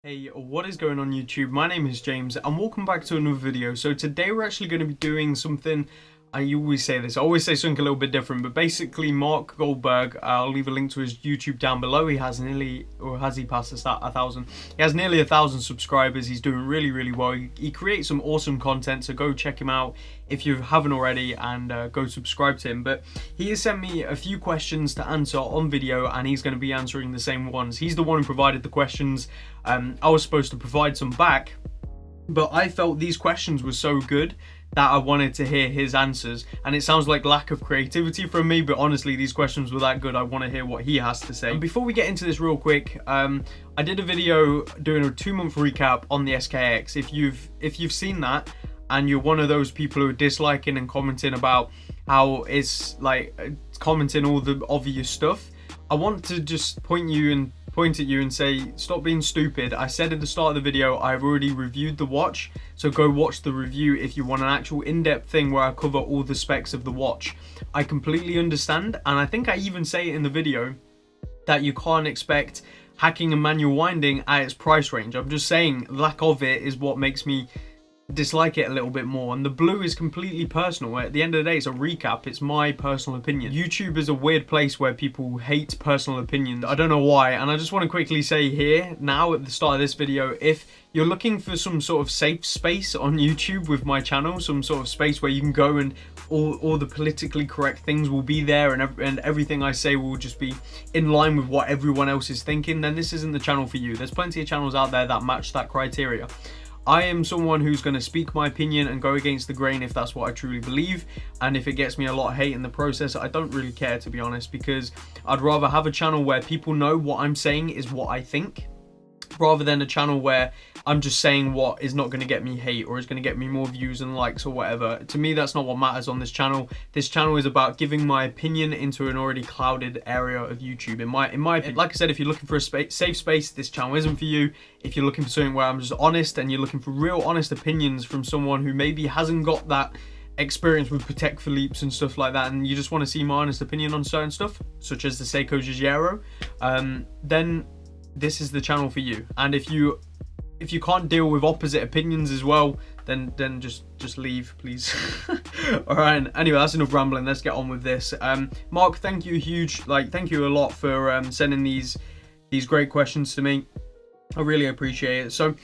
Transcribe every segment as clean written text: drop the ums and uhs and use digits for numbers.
Hey, what is going on YouTube? My name is James and welcome back to another video. So today we're actually going to be doing something, I always say this, I always say something a little bit different, but basically Marc Goldberg, I'll leave a link to his YouTube down below. He has nearly, or has he passed a 1,000? He has nearly 1,000 subscribers. He's doing really well. He creates some awesome content, so go check him out if you haven't already, and go subscribe to him. But he has sent me a few questions to answer on video, and he's going to be answering the same ones. He's the one who provided the questions. I was supposed to provide some back, but I felt these questions were so good that I wanted to hear his answers. And it sounds like lack of creativity from me, but honestly these questions were that good. I want to hear what he has to say. And before we get into this real quick, I did a video doing a 2-month recap on the SKX. If you've seen that and you're one of those people who are disliking and commenting about how it's like commenting all the obvious stuff, I want to just point at you and say, stop being stupid. I said at the start of the video, I've already reviewed the watch, so go watch the review if you want an actual in-depth thing where I cover all the specs of the watch. I completely understand, and I think I even say it in the video, that you can't expect hacking and manual winding at its price range. I'm just saying lack of it is what makes me dislike it a little bit more, and the blue is completely personal. At the end of the day, it's a recap. It's my personal opinion. YouTube is a weird place where people hate personal opinions. I don't know why, and I just want to quickly say here now at the start of this video, if you're looking for some sort of safe space on YouTube with my channel, some sort of space where you can go and all the politically correct things will be there, and everything I say will just be in line with what everyone else is thinking, then this isn't the channel for you. There's plenty of channels out there that match that criteria. I am someone who's going to speak my opinion and go against the grain if that's what I truly believe, and if it gets me a lot of hate in the process, I don't really care, to be honest, because I'd rather have a channel where people know what I'm saying is what I think, rather than a channel where I'm just saying what is not going to get me hate or is going to get me more views and likes or whatever. To me, that's not what matters on this channel. This channel is about giving my opinion into an already clouded area of YouTube. In my opinion, like I said, if you're looking for a safe space, this channel isn't for you. If you're looking for something where I'm just honest and you're looking for real honest opinions from someone who maybe hasn't got that experience with Patek Philippe's and stuff like that, and you just want to see my honest opinion on certain stuff, such as the Seiko Giugiaro, then this is the channel for you. And if you can't deal with opposite opinions as well, then just leave, please. All right, anyway, that's enough rambling. Let's get on with this. Mark, thank you thank you a lot for sending these great questions to me. I really appreciate it. So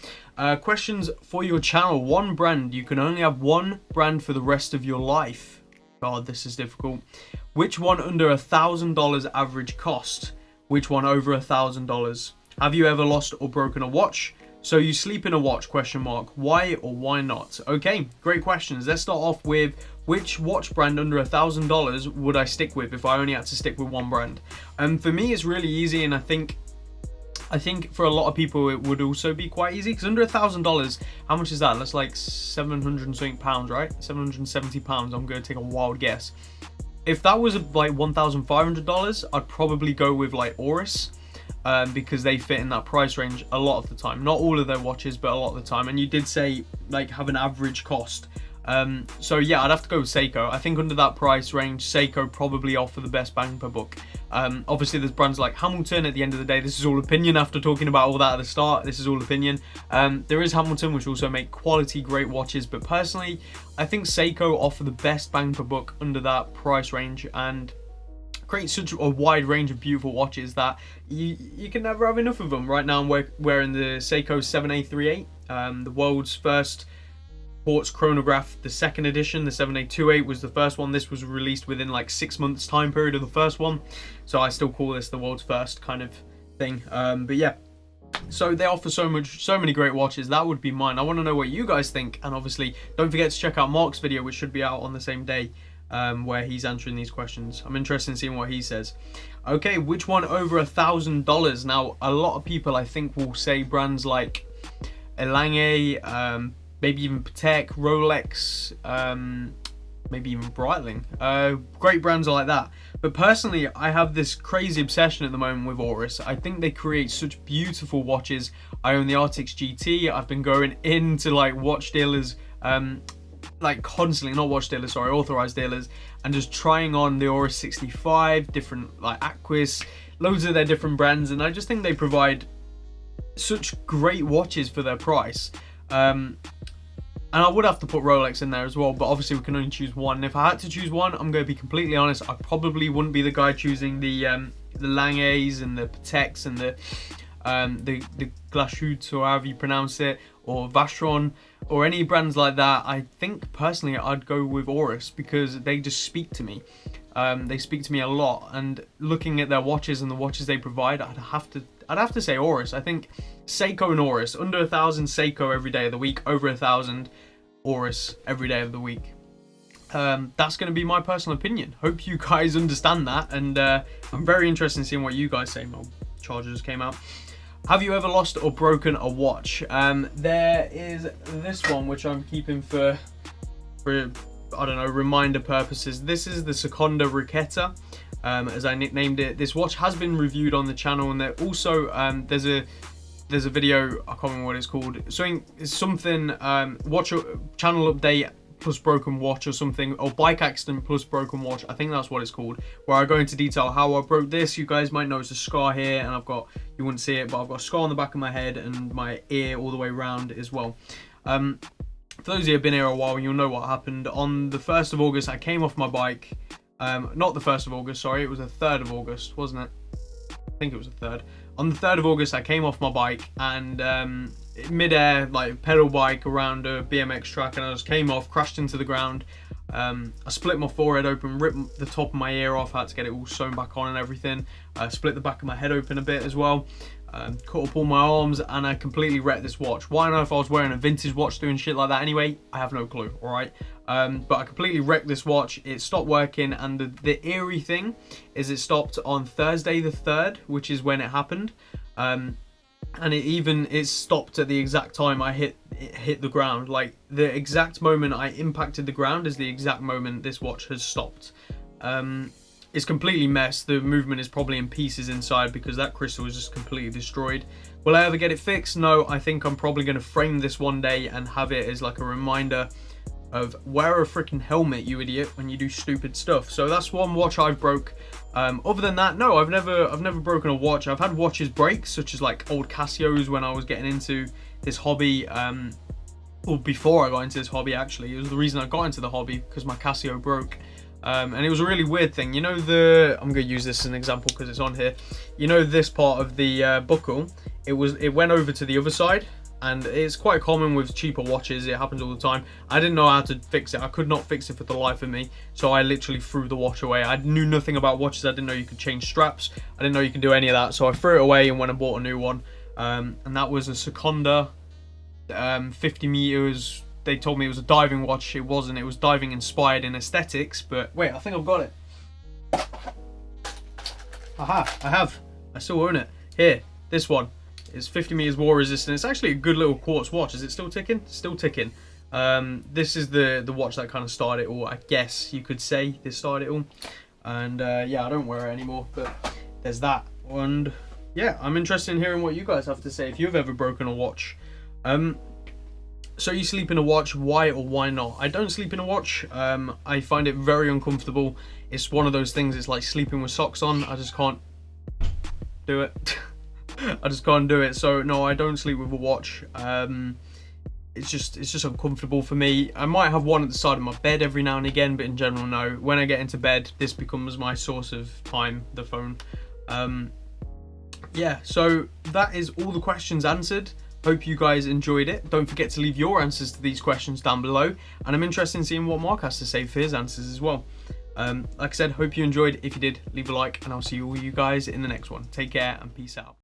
questions for your channel. One brand. You can only have one brand for the rest of your life. God, this is difficult. Which one under $1,000 average cost? Which one over $1,000? Have you ever lost or broken a watch? So you sleep in a watch, question mark. Why or why not? Okay, great questions. Let's start off with which watch brand under $1,000 would I stick with if I only had to stick with one brand? For me, it's really easy, and I think for a lot of people it would also be quite easy, because under $1,000, how much is that? That's like 700 and something pounds, right? 770 pounds. I'm going to take a wild guess. If that was like $1,500, I'd probably go with like Oris. Because they fit in that price range a lot of the time. Not all of their watches, but a lot of the time. And you did say like have an average cost. So yeah, I'd have to go with Seiko. I think under that price range, Seiko probably offer the best bang per buck. Obviously there's brands like Hamilton. At the end of the day, this is all opinion. After talking about all that at the start, this is all opinion. There is Hamilton, which also make quality great watches, but personally I think Seiko offer the best bang per buck under that price range, and create such a wide range of beautiful watches that you can never have enough of them. Right now I'm wearing the Seiko 7A38, the world's first quartz chronograph, the second edition. The 7A28 was the first one. This was released within like 6 months time period of the first one, so I still call this the world's first kind of thing. But yeah, so they offer so many great watches. That would be mine. I want to know what you guys think, and obviously don't forget to check out Mark's video, which should be out on the same day, where he's answering these questions. I'm interested in seeing what he says. Okay, which one over $1,000? Now, a lot of people I think will say brands like Elange, maybe even Patek, Rolex, maybe even Breitling. Great brands like that. But personally, I have this crazy obsession at the moment with Oris. I think they create such beautiful watches. I own the Arctic GT. I've been going into like watch dealers, like constantly, not watch dealers, sorry, authorized dealers, and just trying on the Oris 65, different like Aquis, loads of their different brands, and I just think they provide such great watches for their price. And I would have to put Rolex in there as well, but obviously we can only choose one. And if I had to choose one, I'm going to be completely honest, I probably wouldn't be the guy choosing the Langes and the Pateks and the Glashütte, or however you pronounce it, or Vacheron, or any brands like that. I think personally I'd go with Oris, because they just speak to me. They speak to me a lot, and looking at their watches and the watches they provide, I'd have to say Oris. I think Seiko and Oris, under 1,000 Seiko every day of the week, over 1,000 Oris every day of the week. That's going to be my personal opinion. Hope you guys understand that, and I'm very interested in seeing what you guys say. My charger just came out. Have you ever lost or broken a watch? There is this one which I'm keeping for I don't know, reminder purposes. This is the Seconda Ricchetta, as I nicknamed it. This watch has been reviewed on the channel, and there also there's a video, I can't remember what it's called. Something watch channel update plus broken watch or something, or bike accident plus broken watch. I think that's what it's called, where I go into detail how I broke this. You guys might notice a scar here, and I've got, you wouldn't see it, but I've got a scar on the back of my head and my ear all the way around as well. For those of you who have been here a while, you'll know what happened. On the 1st of August, I came off my bike. Not the 1st of August, sorry, it was the 3rd of August, wasn't it? I think it was the 3rd. On the 3rd of August, I came off my bike, and mid-air, like pedal bike around a BMX track, and I just came off, crashed into the ground. I split my forehead open, ripped the top of my ear off, had to get it all sewn back on and everything. Split the back of my head open a bit as well. Cut up all my arms, and I completely wrecked this watch. Why not if I was wearing a vintage watch doing shit like that anyway? I have no clue, alright? But I completely wrecked this watch. It stopped working, and the eerie thing is it stopped on Thursday the 3rd, which is when it happened. And it stopped at the exact time I hit the ground. Like, the exact moment I impacted the ground is the exact moment this watch has stopped. It's completely messed. The movement is probably in pieces inside because that crystal is just completely destroyed. Will I ever get it fixed? No. I think I'm probably going to frame this one day and have it as like a reminder of wear a freaking helmet, you idiot, when you do stupid stuff. So that's one watch I've broke. Other than that, no, I've never broken a watch. I've had watches break, such as like old Casios when I was getting into this hobby. Or before I got into this hobby, actually. It was the reason I got into the hobby, because my Casio broke. And it was a really weird thing. You know, I'm going to use this as an example because it's on here. You know, this part of the buckle, it went over to the other side, and it's quite common with cheaper watches. It happens all the time. I didn't know how to fix it. I could not fix it for the life of me, so I literally threw the watch away. I knew nothing about watches. I didn't know you could change straps. I didn't know you could do any of that, so I threw it away and went and bought a new one. And that was a Seconda 50 meters. They told me it was a diving watch. It wasn't. It was diving inspired in aesthetics. But wait, I think I've got it. Aha, I have. I still own it. Here, this one. It's 50 meters water resistant. It's actually a good little quartz watch. Is it still ticking? Still ticking. This is the watch that kind of started it all. I guess you could say this started it all. And yeah, I don't wear it anymore. But there's that. And yeah, I'm interested in hearing what you guys have to say if you've ever broken a watch. So you sleep in a watch, why or why not? I don't sleep in a watch. I find it very uncomfortable. It's one of those things, it's like sleeping with socks on. I just can't do it. I just can't do it. So no, I don't sleep with a watch. It's just uncomfortable for me. I might have one at the side of my bed every now and again, but in general, no. When I get into bed, this becomes my source of time, the phone. Yeah, so that is all the questions answered. Hope you guys enjoyed it. Don't forget to leave your answers to these questions down below, and I'm interested in seeing what Mark has to say for his answers as well. Like I said, hope you enjoyed. If you did, leave a like, and I'll see all you guys in the next one. Take care and peace out.